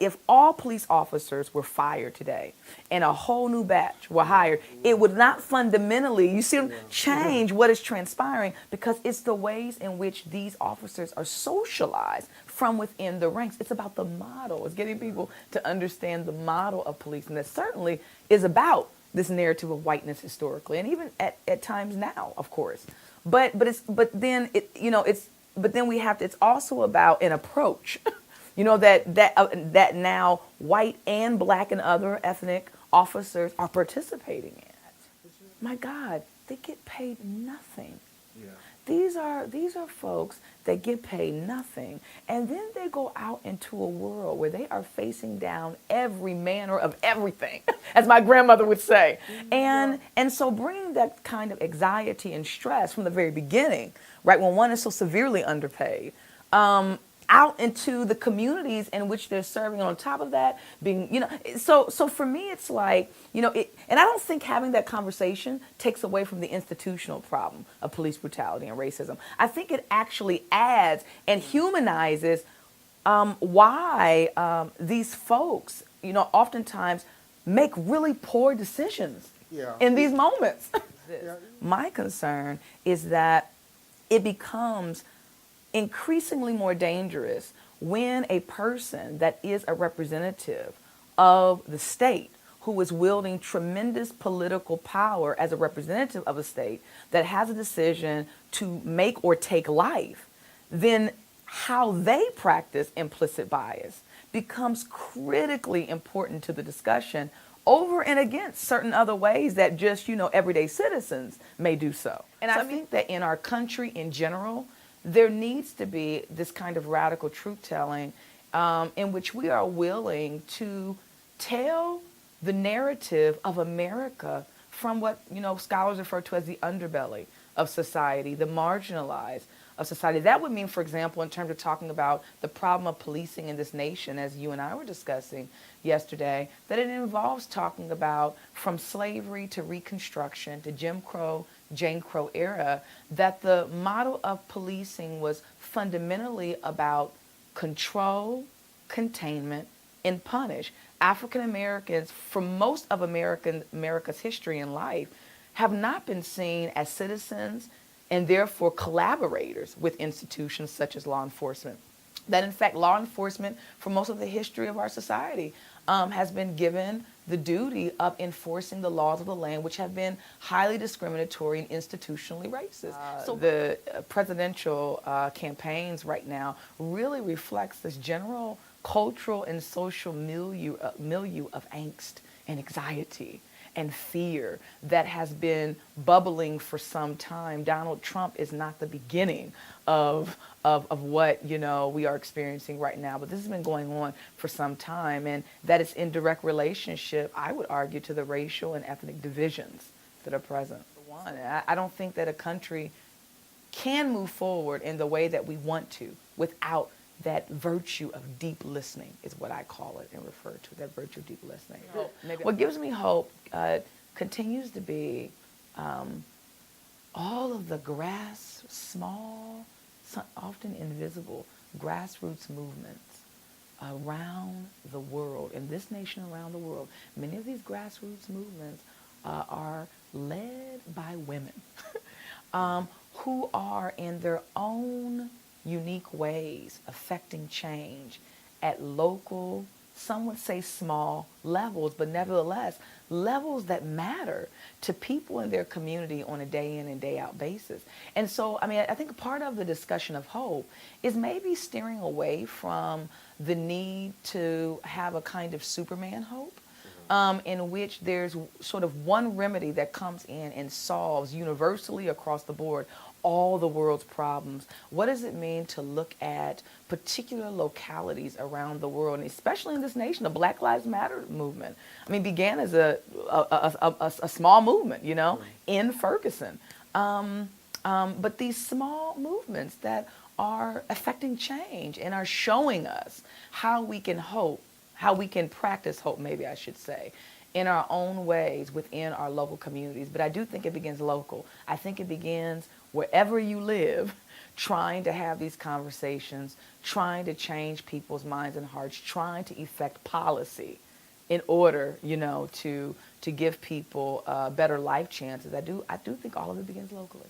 If all police officers were fired today and a whole new batch were hired, it would not fundamentally, you see, change what is transpiring, because it's the ways in which these officers are socialized from within the ranks. It's about the model. It's getting people to understand the model of policing that certainly is about this narrative of whiteness historically, and even at times now, of course. But then we have to, it's also about an approach. That now white and black and other ethnic officers are participating in. My God, they get paid nothing. Yeah. These are folks that get paid nothing, and then they go out into a world where they are facing down every manner of everything, as my grandmother would say. And so bringing that kind of anxiety and stress from the very beginning, right, when one is so severely underpaid, out into the communities in which they're serving. On top of that, being, so for me, it's like, and I don't think having that conversation takes away from the institutional problem of police brutality and racism. I think it actually adds and humanizes why these folks, oftentimes make really poor decisions in these moments. My concern is that it becomes increasingly more dangerous when a person that is a representative of the state, who is wielding tremendous political power as a representative of a state that has a decision to make or take life, then how they practice implicit bias becomes critically important to the discussion over and against certain other ways that just, everyday citizens may do so. And I think that in our country in general, there needs to be this kind of radical truth-telling in which we are willing to tell the narrative of America from what, scholars refer to as the underbelly of society, the marginalized of society. That would mean, for example, in terms of talking about the problem of policing in this nation, as you and I were discussing yesterday, that it involves talking about from slavery to Reconstruction to Jim Crow era, that the model of policing was fundamentally about control, containment, and punish. African Americans, for most of America's history and life, have not been seen as citizens and therefore collaborators with institutions such as law enforcement. That in fact, law enforcement, for most of the history of our society, has been given the duty of enforcing the laws of the land, which have been highly discriminatory and institutionally racist. So the presidential campaigns right now really reflects this general cultural and social milieu of angst and anxiety and fear that has been bubbling for some time. Donald Trump is not the beginning of what we are experiencing right now, but this has been going on for some time, and that is in direct relationship, I would argue, to the racial and ethnic divisions that are present. One, I don't think that a country can move forward in the way that we want to without that virtue of deep listening, is what I call it and refer to, that virtue of deep listening. What gives me hope continues to be all of the small, often invisible grassroots movements around the world, in this nation, around the world. Many of these grassroots movements are led by women who are in their own unique ways affecting change at local, some would say small levels, but nevertheless, levels that matter to people in their community on a day in and day out basis. And so, I think part of the discussion of hope is maybe steering away from the need to have a kind of Superman hope, in which there's sort of one remedy that comes in and solves universally across the board all the world's problems. What does it mean to look at particular localities around the world, and especially in this nation? The Black Lives Matter movement, began as a small movement, in Ferguson. But these small movements that are affecting change and are showing us how we can hope, how we can practice hope, maybe I should say, in our own ways within our local communities. But I do think it begins local. I think it begins wherever you live, trying to have these conversations, trying to change people's minds and hearts, trying to effect policy in order, to give people better life chances. I do think all of it begins locally.